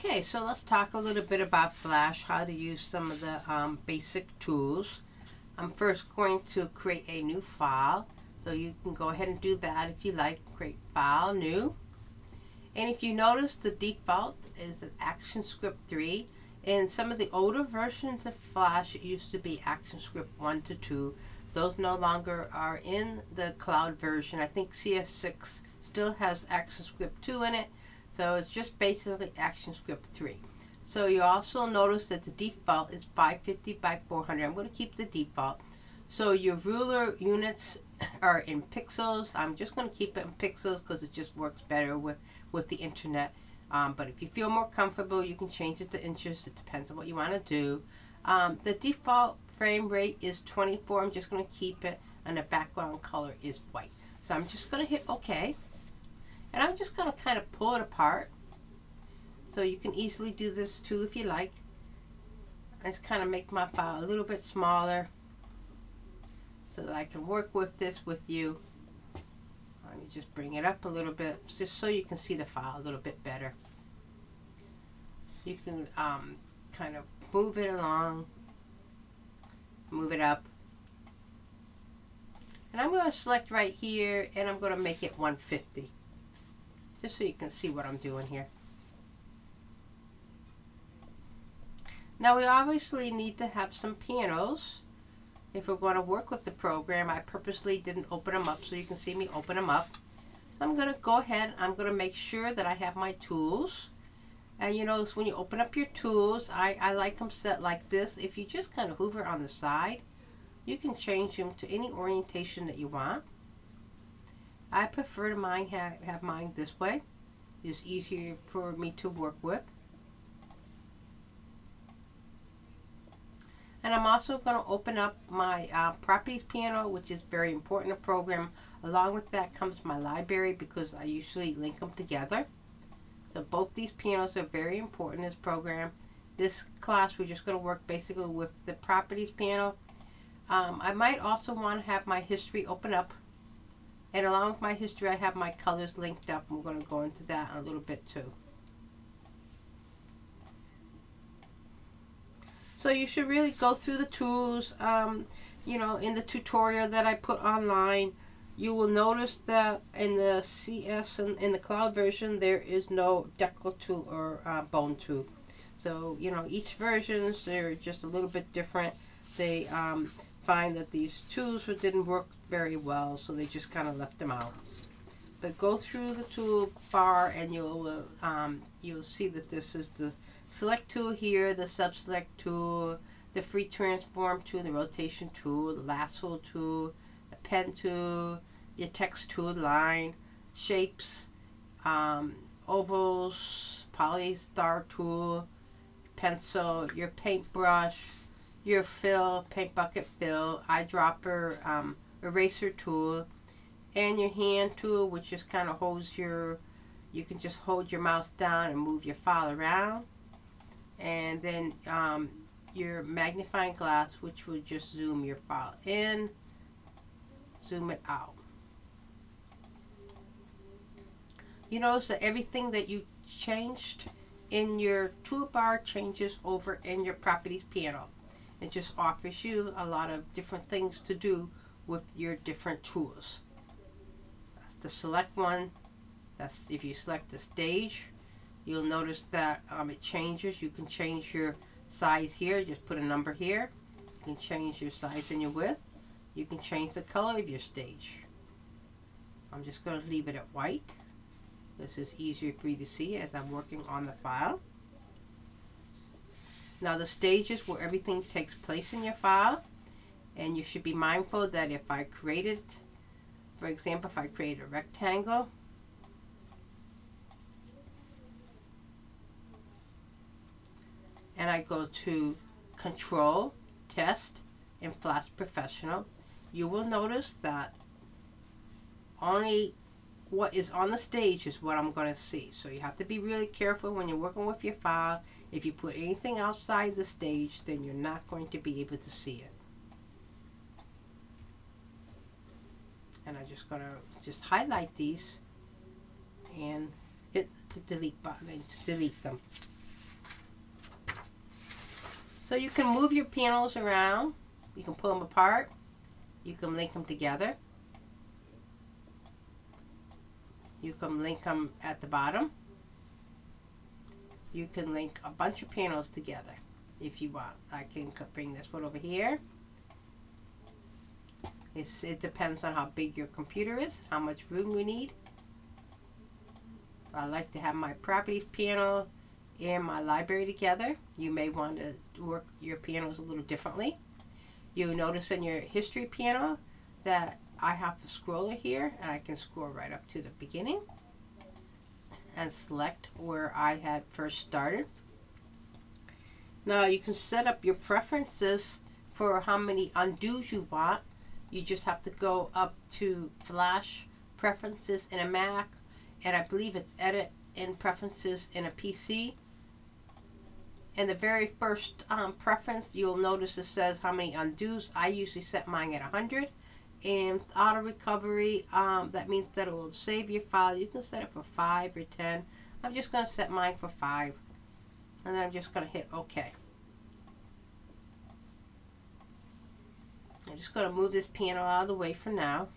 Okay, so let's talk a little bit about Flash, how to use some of the basic tools. I'm first going to create a new file, so you can go ahead and do that if you like. Create file, new. And if you notice, the default is an ActionScript 3. In some of the older versions of Flash, it used to be ActionScript 1 to 2. Those no longer are in the cloud version. I think CS6 still has ActionScript 2 in it. So it's just basically ActionScript 3. So you also notice that the default is 550 by 400. I'm going to keep the default. So your ruler units are in pixels. I'm just going to keep it in pixels because it just works better with the internet. But if you feel more comfortable, you can change it to inches. It depends on what you want to do. The default frame rate is 24. I'm just going to keep it, and the background color is white. So I'm just going to hit OK. And I'm just going to kind of pull it apart. So you can easily do this too if you like. I just kind of make my file a little bit smaller so that I can work with this with you. Let me just bring it up a little bit just so you can see the file a little bit better. You can kind of move it along, move it up. And I'm going to select right here and I'm going to make it 150. Just so you can see what I'm doing here. Now we obviously need to have some panels if we're going to work with the program. I purposely didn't open them up so you can see me open them up. So I'm going to go ahead, I'm going to make sure that I have my tools. And you notice when you open up your tools, I like them set like this. If you just kind of hover on the side, you can change them to any orientation that you want. I prefer to have mine this way. It's easier for me to work with. And I'm also going to open up my properties panel, which is very important to program. Along with that comes my library because I usually link them together. So both these panels are very important in this program. This class we're just going to work basically with the properties panel. I might also want to have my history open up. And along with my history, I have my colors linked up. We're going to go into that in a little bit too. So you should really go through the tools. You know, in the tutorial that I put online, you will notice that in the CS and in the cloud version, there is no decal tool or bone tool. So, you know, each versions, they're just a little bit different. They find that these tools didn't work very well, so they just kind of left them out. But go through the tool bar and you'll see that this is the select tool here, the subselect tool, the free transform tool, the rotation tool, the lasso tool, the pen tool, your text tool, line, shapes, ovals, poly star tool, pencil, your paintbrush, your fill, paint bucket fill, eyedropper, eraser tool, and your hand tool, which just kind of holds you can just hold your mouse down and move your file around. And then your magnifying glass, which will just zoom your file in, zoom it out. You notice that everything that you changed in your toolbar changes over in your properties panel. It just offers you a lot of different things to do with your different tools. That's the select one. That's if you select the stage, you'll notice that it changes. You can change your size here. Just put a number here. You can change your size and your width. You can change the color of your stage. I'm just going to leave it at white. This is easier for you to see as I'm working on the file. Now the stage is where everything takes place in your file, and you should be mindful that if I created, for example, if I create a rectangle, and I go to Control, Test, and Flash Professional, you will notice that only what is on the stage is what I'm going to see. So you have to be really careful when you're working with your file. If you put anything outside the stage, then you're not going to be able to see it. And I'm just going to just highlight these and hit the delete button and delete them. So you can move your panels around. You can pull them apart. You can link them together. You can link them at the bottom. You can link a bunch of panels together if you want. I can bring this one over here. It depends on how big your computer is, how much room you need. I like to have my properties panel and my library together. You may want to work your panels a little differently. You notice in your history panel that I have a scroller here, and I can scroll right up to the beginning and select where I had first started. Now you can set up your preferences for how many undos you want. You just have to go up to Flash Preferences in a Mac, and I believe it's Edit in Preferences in a PC. And the very first preference, you'll notice it says how many undos. I usually set mine at 100. And auto recovery, that means that it will save your file. You can set it for 5 or 10. I'm just going to set mine for 5. And then I'm just going to hit OK. I'm just going to move this panel out of the way for now.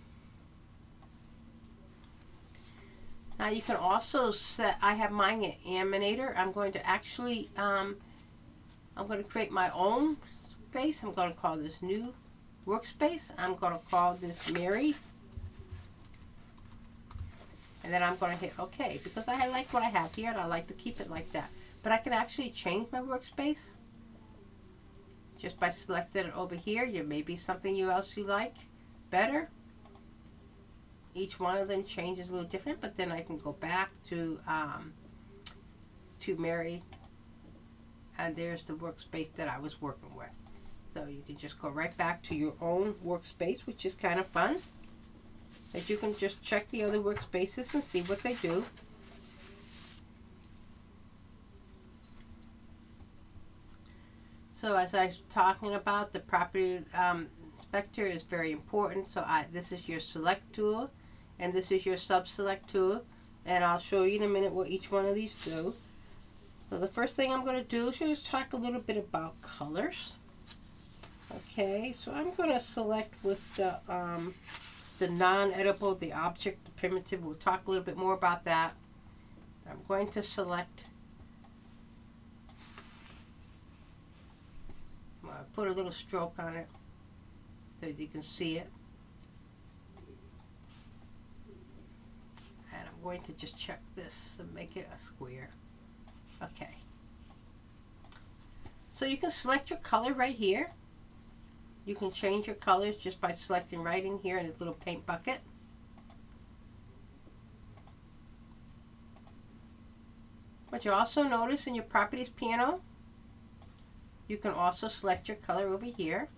Now you can also set, I have mine in Animator. I'm going to actually, I'm going to create my own space. I'm going to call this New Workspace. I'm going to call this Mary. And then I'm going to hit OK because I like what I have here and I like to keep it like that. But I can actually change my workspace just by selecting it over here. There may be something else you like better. Each one of them changes a little different, but then I can go back to Mary, and there's the workspace that I was working with. So you can just go right back to your own workspace, which is kind of fun. As you can just check the other workspaces and see what they do. So as I was talking about, the property inspector is very important. So this is your select tool, and this is your sub-select tool. And I'll show you in a minute what each one of these do. So the first thing I'm going to do is just talk a little bit about colors. Okay, so I'm going to select with the non-editable, the object, the primitive. We'll talk a little bit more about that. I'm going to select, I'll put a little stroke on it so you can see it. And I'm going to just check this and make it a square. Okay. So you can select your color right here. You can change your colors just by selecting right in here in this little paint bucket. But you also notice in your properties panel, you can also select your color over here.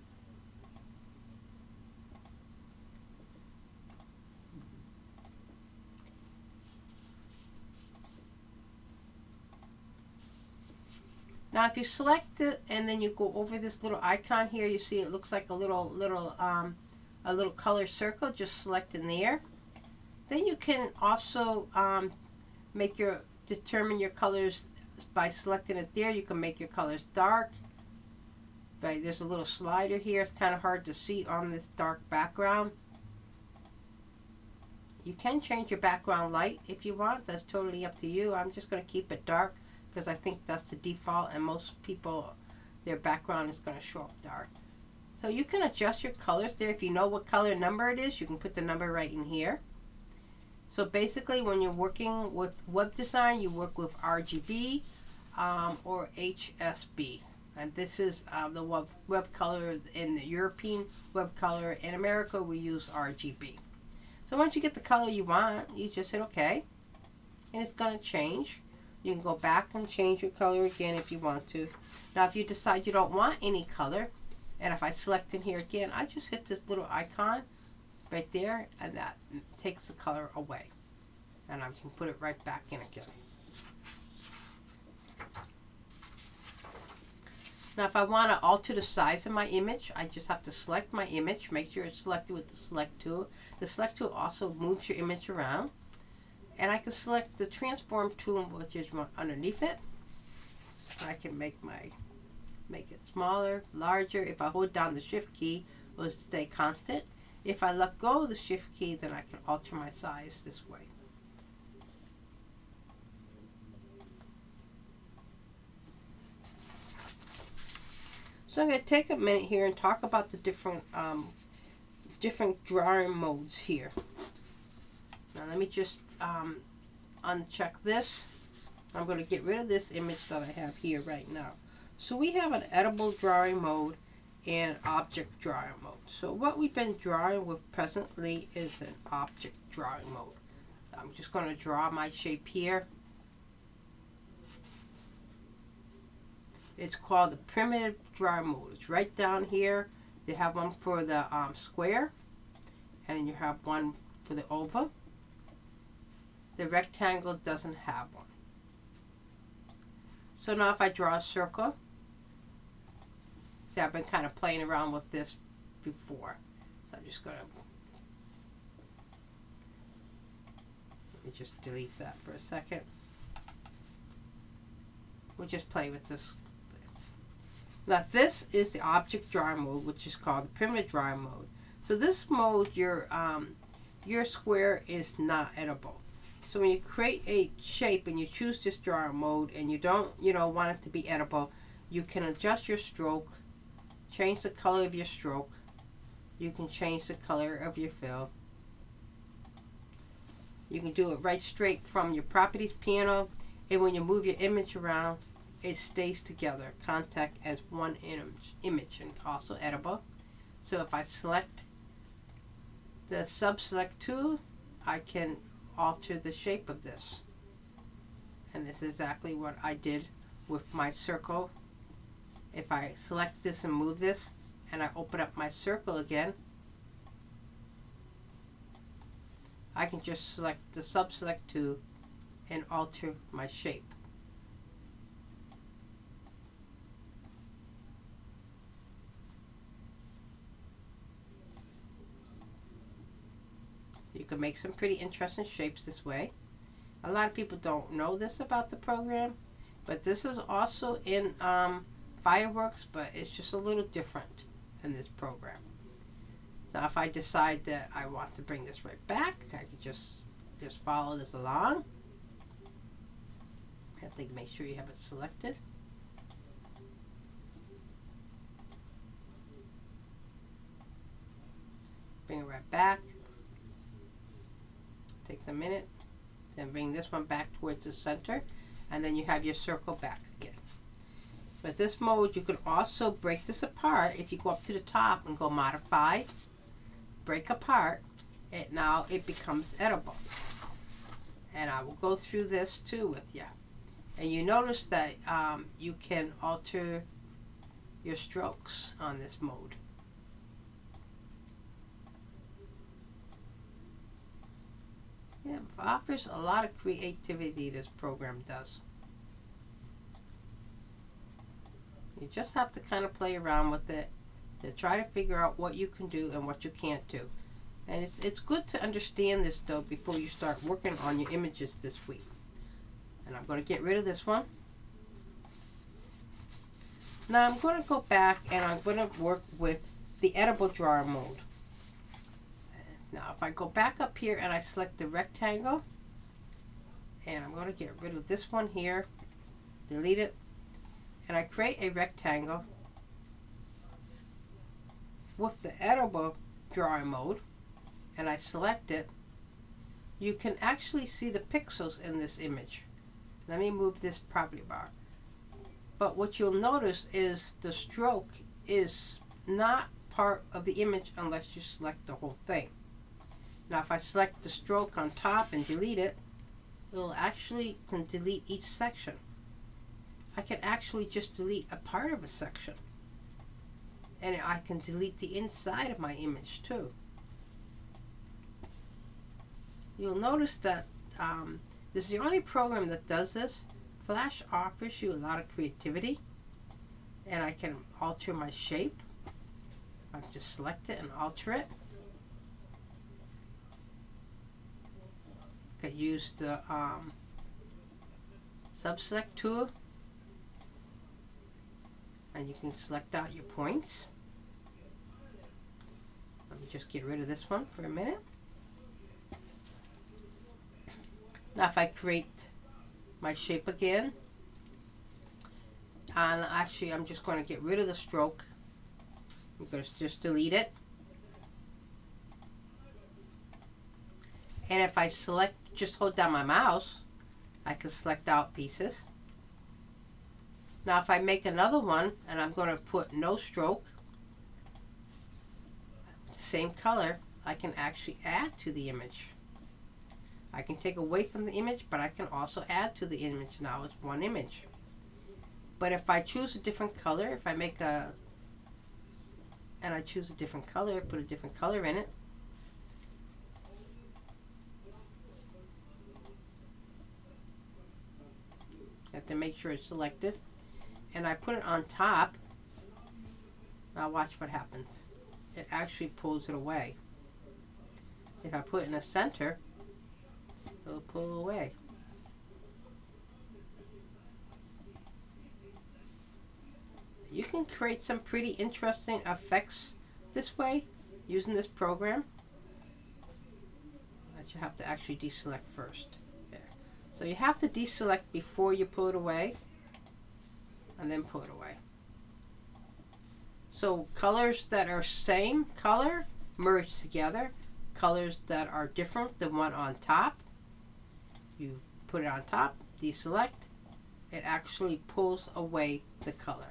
Now if you select it and then you go over this little icon here, you see it looks like a little color circle. Just select in there. Then you can also determine your colors by selecting it there. You can make your colors dark. There's a little slider here. It's kind of hard to see on this dark background. You can change your background light if you want. That's totally up to you. I'm just going to keep it dark because I think that's the default, and most people, their background is going to show up dark. So you can adjust your colors there. If you know what color number it is, you can put the number right in here. So basically when you're working with web design, you work with RGB or HSB. And this is the web color in the European web color. In America, we use RGB. So once you get the color you want, you just hit OK. And it's going to change. You can go back and change your color again if you want to. Now if you decide you don't want any color, and if I select in here again, I just hit this little icon right there, and that takes the color away. And I can put it right back in again. Now if I want to alter the size of my image, I just have to select my image, make sure it's selected with the select tool. The select tool also moves your image around. And I can select the transform tool, which is underneath it. I can make my make it smaller, larger. If I hold down the shift key, it will stay constant. If I let go of the shift key, then I can alter my size this way. So I'm going to take a minute here and talk about the different drawing modes here. Now let me just uncheck this. I'm going to get rid of this image that I have here right now. So we have an edible drawing mode and object drawing mode. So what we've been drawing with presently is an object drawing mode. I'm just going to draw my shape here. It's called the primitive drawing mode. It's right down here. They have one for the square, and then you have one for the oval. The rectangle doesn't have one. So now if I draw a circle, see, I've been kind of playing around with this before. So I'm just going to, let me just delete that for a second. We'll just play with this. Now this is the object drawing mode, which is called the primitive drawing mode. So this mode, your square is not edible. So when you create a shape and you choose this drawing mode and you don't, want it to be edible, you can adjust your stroke, change the color of your stroke. You can change the color of your fill. You can do it right straight from your properties panel, and when you move your image around, it stays together, contact as one image, and it's also edible. So if I select the sub-select tool, I can alter the shape of this. And this is exactly what I did with my circle. If I select this and move this, and I open up my circle again, I can just select the sub-select tool and alter my shape. You can make some pretty interesting shapes this way. A lot of people don't know this about the program, but this is also in Fireworks, but it's just a little different than this program. So if I decide that I want to bring this right back, I can just follow this along. I have to make sure you have it selected. Bring it right back. Takes a minute. Then bring this one back towards the center, and then you have your circle back again. With this mode, you can also break this apart. If you go up to the top and go modify, break apart, now it becomes edible. And I will go through this too with you. And you notice that you can alter your strokes on this mode. Yeah, it offers a lot of creativity, this program does. You just have to kind of play around with it to try to figure out what you can do and what you can't do. And it's good to understand this though before you start working on your images this week. And I'm going to get rid of this one. Now I'm going to go back and I'm going to work with the edible drawer mode. Now if I go back up here and I select the rectangle, and I'm going to get rid of this one here, delete it, and I create a rectangle with the edible drawing mode, and I select it, you can actually see the pixels in this image. Let me move this property bar. But what you'll notice is the stroke is not part of the image unless you select the whole thing. Now if I select the stroke on top and delete it, it'll actually can delete each section. I can actually just delete a part of a section. And I can delete the inside of my image too. You'll notice that this is the only program that does this. Flash offers you a lot of creativity. And I can alter my shape. I just select it and alter it. I can use the sub-select tool And you can select out your points. Let me just get rid of this one for a minute. Now if I create my shape again, and actually I'm just going to get rid of the stroke. I'm going to just delete it. And if I select, just hold down my mouse, I can select out pieces. Now if I make another one and I'm going to put no stroke, same color, I can actually add to the image. I can take away from the image, but I can also add to the image. Now it's one image. But if I choose a different color, if I make a, and I choose a different color, put a different color in it, you have to make sure it's selected, and I put it on top. Now watch what happens. It actually pulls it away. If I put it in the center, it'll pull away. You can create some pretty interesting effects this way using this program. But you have to actually deselect first. There. So you have to deselect before you pull it away, and then pull it away. So colors that are same color merge together. Colors that are different, the one on top, you put it on top, deselect, it actually pulls away the color.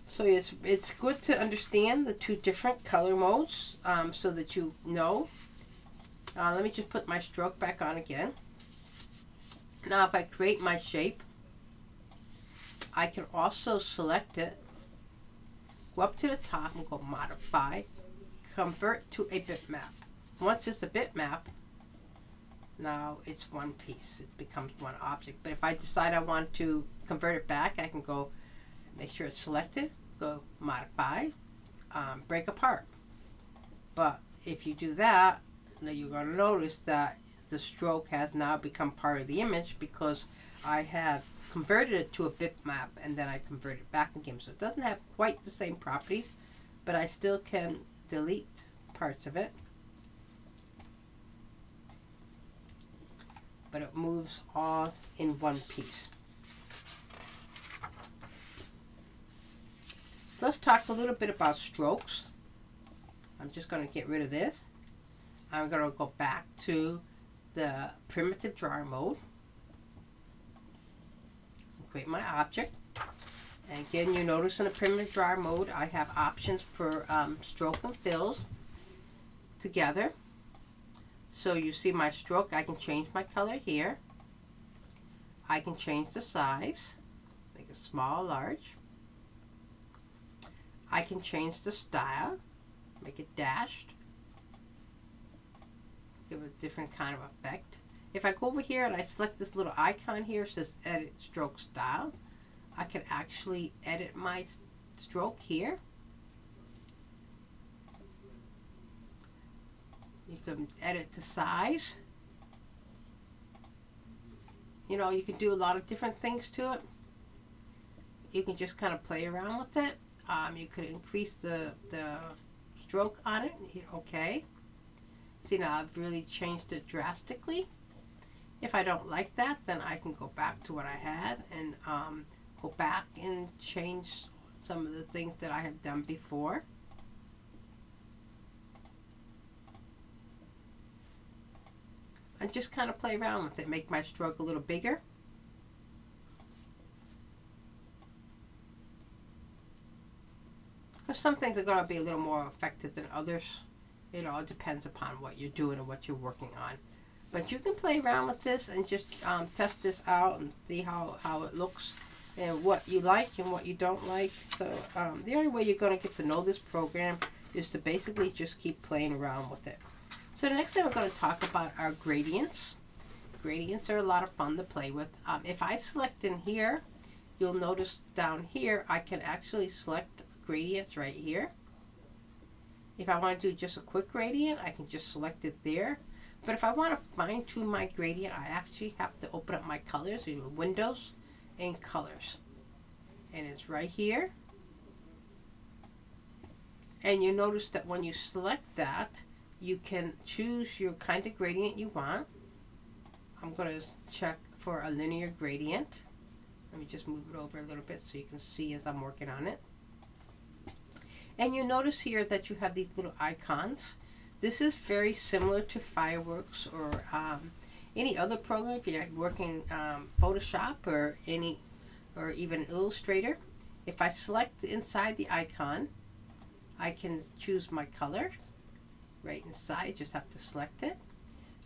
So it's good to understand the two different color modes so that you know. Let me just put my stroke back on again. Now if I create my shape, I can also select it, go up to the top and go modify, convert to a bitmap. Once it's a bitmap, now it's one piece. It becomes one object. But if I decide I want to convert it back, I can go make sure it's selected, go modify, break apart. But if you do that, now you're going to notice that the stroke has now become part of the image because I have converted it to a bitmap and then I convert it back again. So it doesn't have quite the same properties, but I still can delete parts of it. But it moves all in one piece. Let's talk a little bit about strokes. I'm just going to get rid of this. I'm going to go back to the primitive drawer mode. Create my object. And again, you notice in the primitive drawer mode, I have options for stroke and fills together. So you see my stroke, I can change my color here. I can change the size, make it small, large. I can change the style, make it dashed, give it a different kind of effect. If I go over here and I select this little icon here, it says edit stroke style, I can actually edit my stroke here. You can edit the size. You know, you can do a lot of different things to it. You can just kind of play around with it. You could increase the stroke on it. Okay. See, now I've really changed it drastically. If I don't like that, then I can go back to what I had and go back and change some of the things that I have done before. And just kind of play around with it, make my stroke a little bigger. Because some things are going to be a little more effective than others. It all depends upon what you're doing and what you're working on. But you can play around with this and just test this out and see how it looks and what you like and what you don't like. So the only way you're going to get to know this program is to basically just keep playing around with it. So the next thing we're going to talk about are gradients. Gradients are a lot of fun to play with. If I select in here, you'll notice down here I can actually select gradients right here. If I want to do just a quick gradient, I can just select it there. But if I want to fine tune my gradient, I actually have to open up my colors, Windows, in colors. And it's right here. And you notice that when you select that, you can choose your kind of gradient you want. I'm going to check for a linear gradient. Let me just move it over a little bit so you can see as I'm working on it. And you notice here that you have these little icons. This is very similar to Fireworks or any other program. If you're working Photoshop or even Illustrator, if I select inside the icon, I can choose my color right inside. Just have to select it.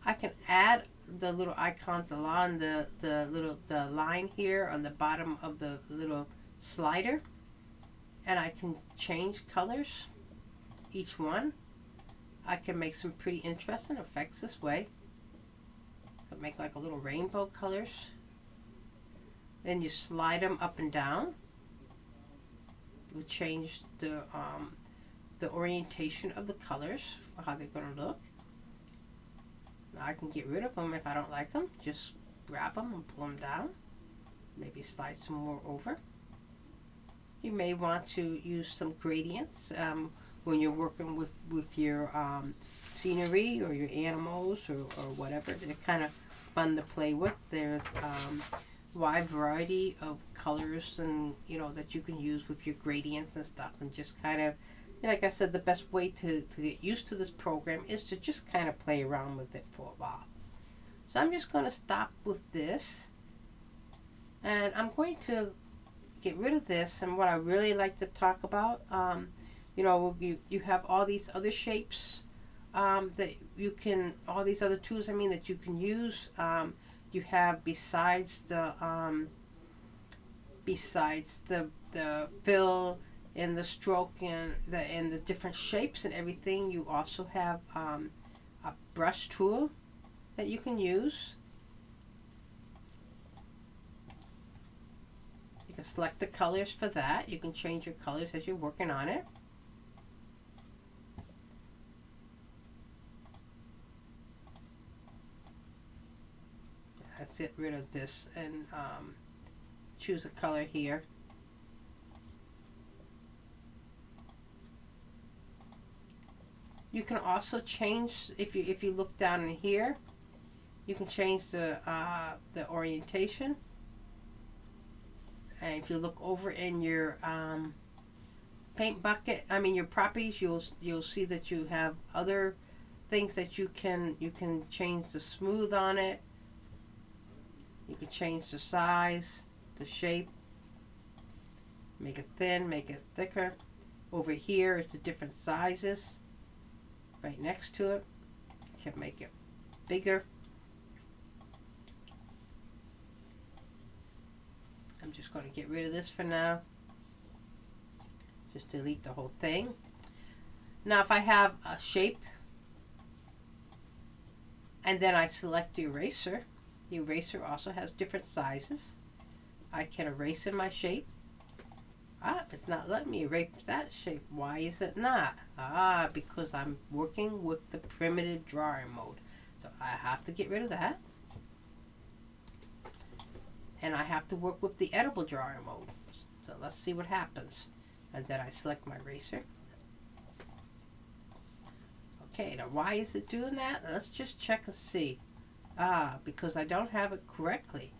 I can add the little icons along the line here on the bottom of the little slider, and I can change colors each one. I can make some pretty interesting effects this way. I can make like a little rainbow colors. Then you slide them up and down. We'll change the orientation of the colors, how they're going to look. Now I can get rid of them if I don't like them. Just grab them and pull them down. Maybe slide some more over. You may want to use some gradients when you're working with your scenery or your animals or whatever. They're kind of fun to play with. There's wide variety of colors and that you can use with your gradients and stuff, and just kind of, like I said, the best way to get used to this program is to just kind of play around with it for a while. So I'm just going to stop with this, and I'm going to get rid of this. And what I really like to talk about, you have all these other shapes that you can, all these other tools, that you can use. You have besides the fill and the stroke and the different shapes and everything, you also have a brush tool that you can use. You can select the colors for that. You can change your colors as you're working on it. Let's get rid of this and choose a color here. You can also change, if you look down in here, you can change the orientation. And if you look over in your paint bucket, your properties, you'll see that you have other things that you can change the smooth on it. You can change the size, the shape, make it thin, make it thicker. Over here is the different sizes. Right next to it, you can make it bigger. I'm just going to get rid of this for now. Just delete the whole thing. Now if I have a shape and then I select the eraser also has different sizes. I can erase in my shape. It's not letting me erase that shape. Why is it not? Because I'm working with the primitive drawing mode. So I have to get rid of that. And I have to work with the editable drawing mode. So let's see what happens. And then I select my eraser. Okay, now why is it doing that? Let's just check and see. Because I don't have it correctly.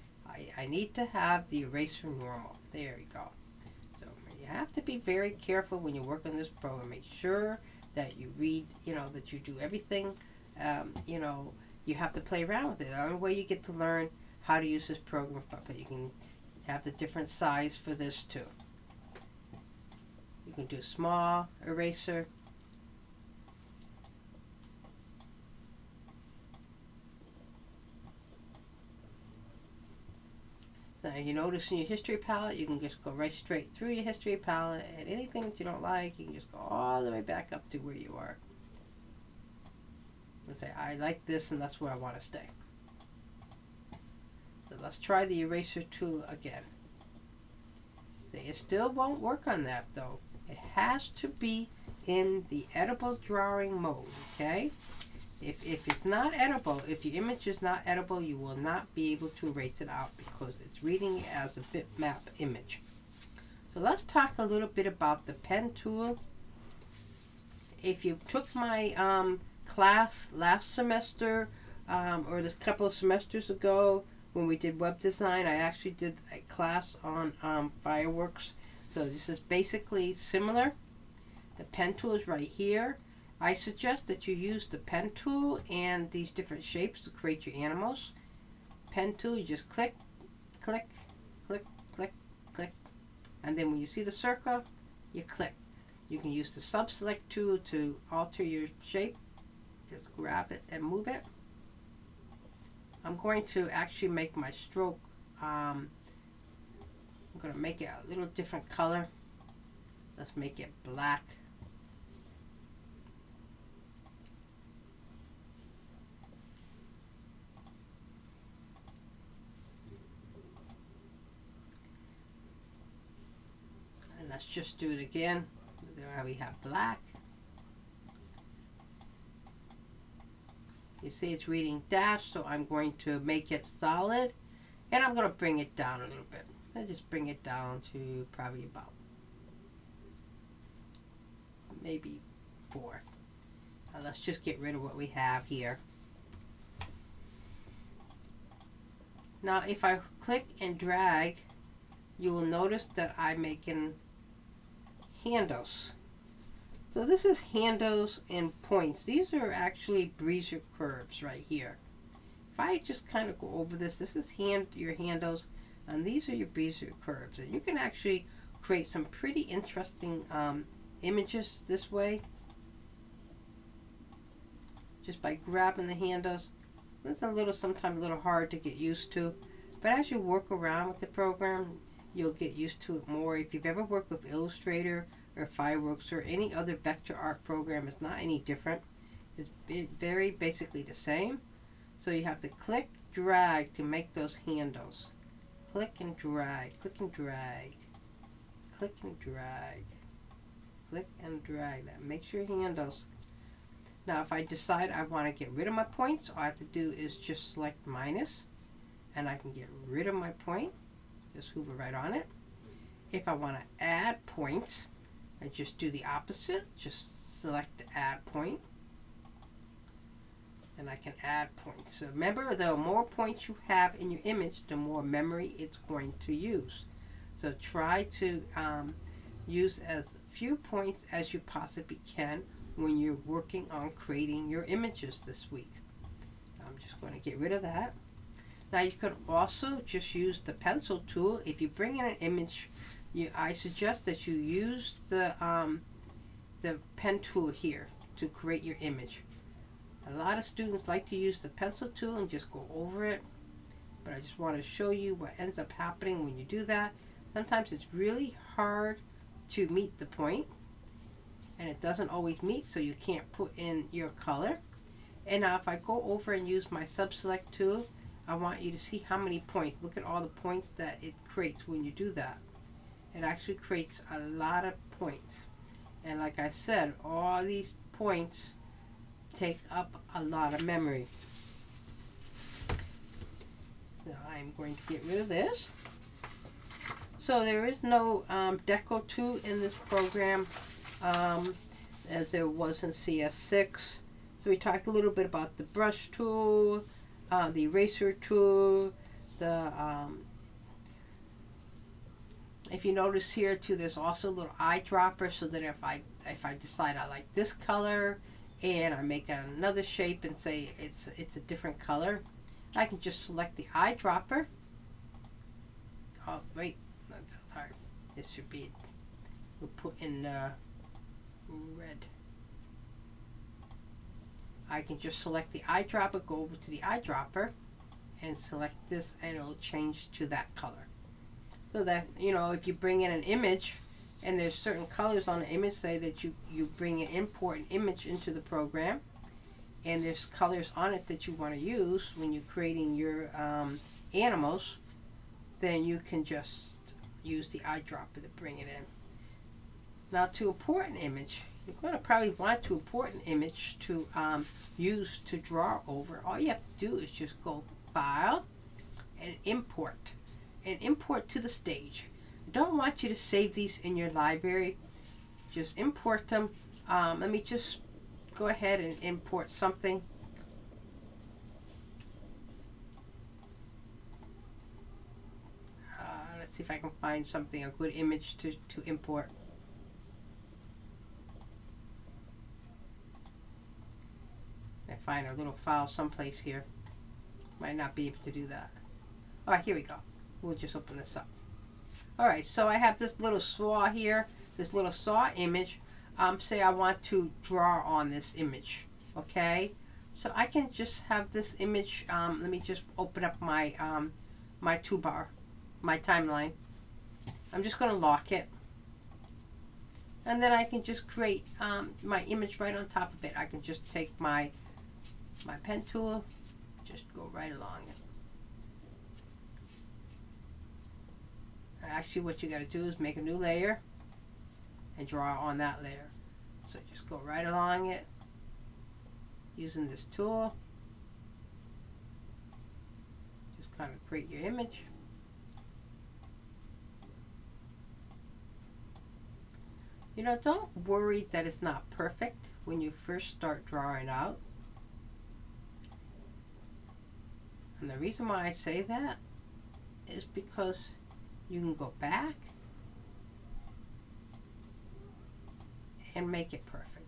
I need to have the eraser normal. There you go. So you have to be very careful when you work on this program. Make sure that you read, that you do everything. You have to play around with it. The only way you get to learn how to use this program, but you can have the different size for this too. You can do small eraser. Now you notice in your history palette, you can just go right straight through your history palette, and anything that you don't like, you can just go all the way back up to where you are. And say, I like this and that's where I want to stay. So let's try the eraser tool again. See, it still won't work on that though. It has to be in the editable drawing mode, okay? If it's not edible, if your image is not edible, you will not be able to erase it out because it's reading it as a bitmap image. So let's talk a little bit about the pen tool. If you took my class last semester or a couple of semesters ago when we did web design, I actually did a class on fireworks. So this is basically similar. The pen tool is right here. I suggest that you use the pen tool and these different shapes to create your animals. Pen tool, you just click, click, click, click, click. And then when you see the circle, you click. You can use the sub-select tool to alter your shape. Just grab it and move it. I'm going to actually make my stroke, I'm going to make it a little different color. Let's make it black. And let's just do it again. There we have black. You see it's reading dash, so I'm going to make it solid. And I'm going to bring it down a little bit. I'll just bring it down to probably about maybe 4. Now let's just get rid of what we have here. Now if I click and drag, you will notice that I'm making handles. So this is handles and points. These are actually Bezier curves right here. If I just kind of go over this, this is your handles, and these are your Bezier curves. And you can actually create some pretty interesting images this way, just by grabbing the handles. It's sometimes a little hard to get used to, but as you work around with the program, you'll get used to it more. If you've ever worked with Illustrator or Fireworks or any other vector art program, it's not any different. It's very basically the same. So you have to click, drag to make those handles. Click and drag, click and drag, click and drag, click and drag. That makes your handles. Now if I decide I want to get rid of my points, all I have to do is just select minus, and I can get rid of my point. Just hover right on it. If I want to add points, I just do the opposite. Just select the add point, and I can add points. So remember, the more points you have in your image, the more memory it's going to use. So try to use as few points as you possibly can when you're working on creating your images this week. I'm just going to get rid of that. Now you could also just use the pencil tool. If you bring in an image, I suggest that you use the pen tool here to create your image. A lot of students like to use the pencil tool and just go over it, but I just want to show you what ends up happening when you do that. Sometimes it's really hard to meet the point, and it doesn't always meet, so you can't put in your color. And now if I go over and use my sub-select tool, I want you to see how many points. Look at all the points that it creates when you do that. It actually creates a lot of points. And like I said, all these points take up a lot of memory. So I'm going to get rid of this. So there is no deco tool in this program as there was in CS6. So we talked a little bit about the brush tool, the eraser tool, the if you notice here too, there's also a little eyedropper, so that if I decide I like this color and I make another shape and say it's a different color, I can just select the eyedropper. Oh wait, that's hard. This should be, we'll put in red. I can just select the eyedropper, go over to the eyedropper, and select this, and it'll change to that color. So that, you know, if you bring in an image and there's certain colors on the image, say that you bring an import an image into the program, and there's colors on it that you want to use when you're creating your animals, then you can just use the eyedropper to bring it in. Now to import an image, you're going to probably want to import an image to use to draw over. All you have to do is just go File and Import to the stage. I don't want you to save these in your library. Just import them. Let me just go ahead and import something. Let's see if I can find something, a good image to import. I find a little file someplace here. Might not be able to do that. All right, here we go. We'll just open this up. All right, so I have this little saw here, this little saw image. Say I want to draw on this image, okay? So I can just have this image. Let me just open up my my toolbar, my timeline. I'm just going to lock it, and then I can just create my image right on top of it. I can just take my pen tool, just go right along it. Actually, what you got to do is make a new layer and draw on that layer. So just go right along it using this tool. Just kind of create your image. You know, don't worry that it's not perfect when you first start drawing out. And the reason why I say that is because you can go back and make it perfect.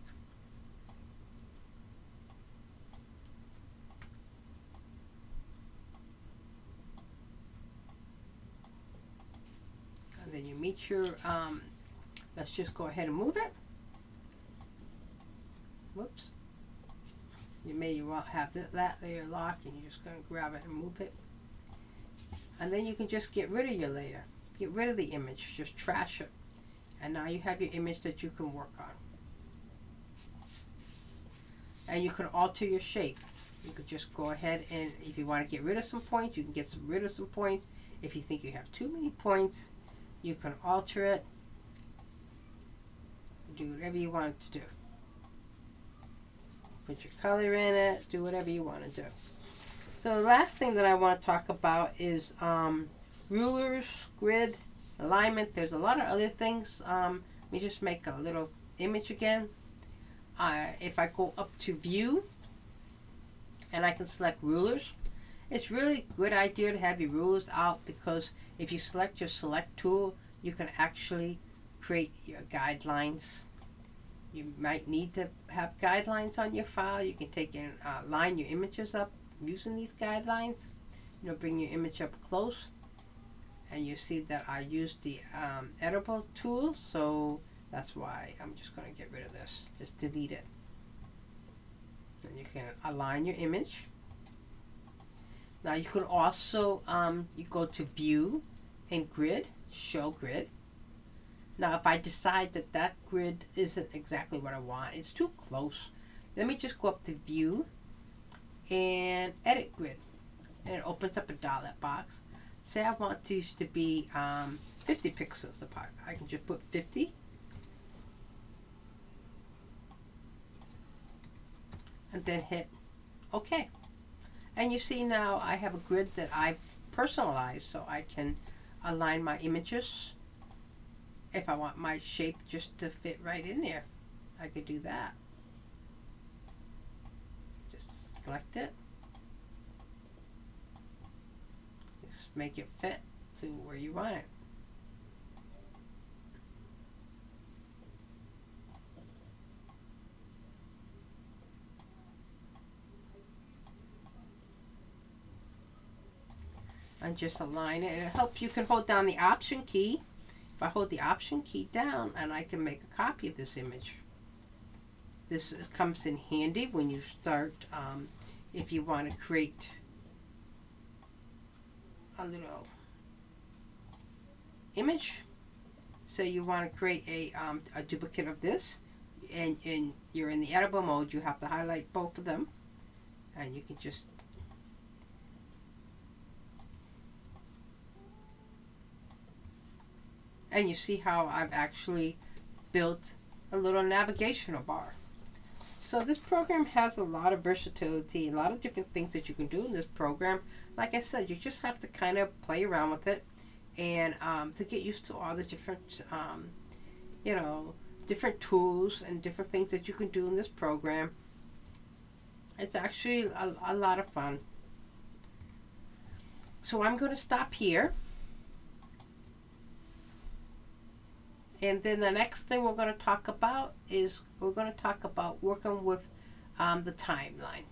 And then you meet your, let's just go ahead and move it. Whoops. You may well have that layer locked, and you're just going to grab it and move it. And then you can just get rid of your layer. Get rid of the image. Just trash it. And now you have your image that you can work on. And you can alter your shape. You could just go ahead and, if you want to get rid of some points, you can get rid of some points. If you think you have too many points, you can alter it. Do whatever you want it to do. Put your color in it. Do whatever you want to do. So the last thing that I want to talk about is rulers, grid, alignment. There's a lot of other things. Let me just make a little image again. If I go up to view and I can select rulers, it's really a good idea to have your rulers out, because if you select your select tool, you can actually create your guidelines. You might need to have guidelines on your file. You can take and line your images up using these guidelines. You know, bring your image up close, and you see that I used the editable tool, so that's why I'm just going to get rid of this. Just delete it. And you can align your image. Now you could also you go to view and grid, show grid. Now if I decide that that grid isn't exactly what I want, it's too close, let me just go up to view and edit grid, and it opens up a dialog box. Say I want these to be 50 pixels apart. I can just put 50 and then hit OK. And you see now I have a grid that I personalized, so I can align my images. If I want my shape just to fit right in there, I could do that. Just select it. Just make it fit to where you want it. And just align it. It helps. You can hold down the Option key. If I hold the Option key down, and I can make a copy of this image. This comes in handy when you start, if you want to create a little image. Say you want to create a duplicate of this, and you're in the editable mode. You have to highlight both of them, and you can just and you see how I've actually built a little navigational bar. So this program has a lot of versatility, a lot of different things that you can do in this program. Like I said, you just have to kind of play around with it and to get used to all the different, you know, different tools and different things that you can do in this program. It's actually a lot of fun. So I'm going to stop here. And then the next thing we're going to talk about is we're going to talk about working with the timeline.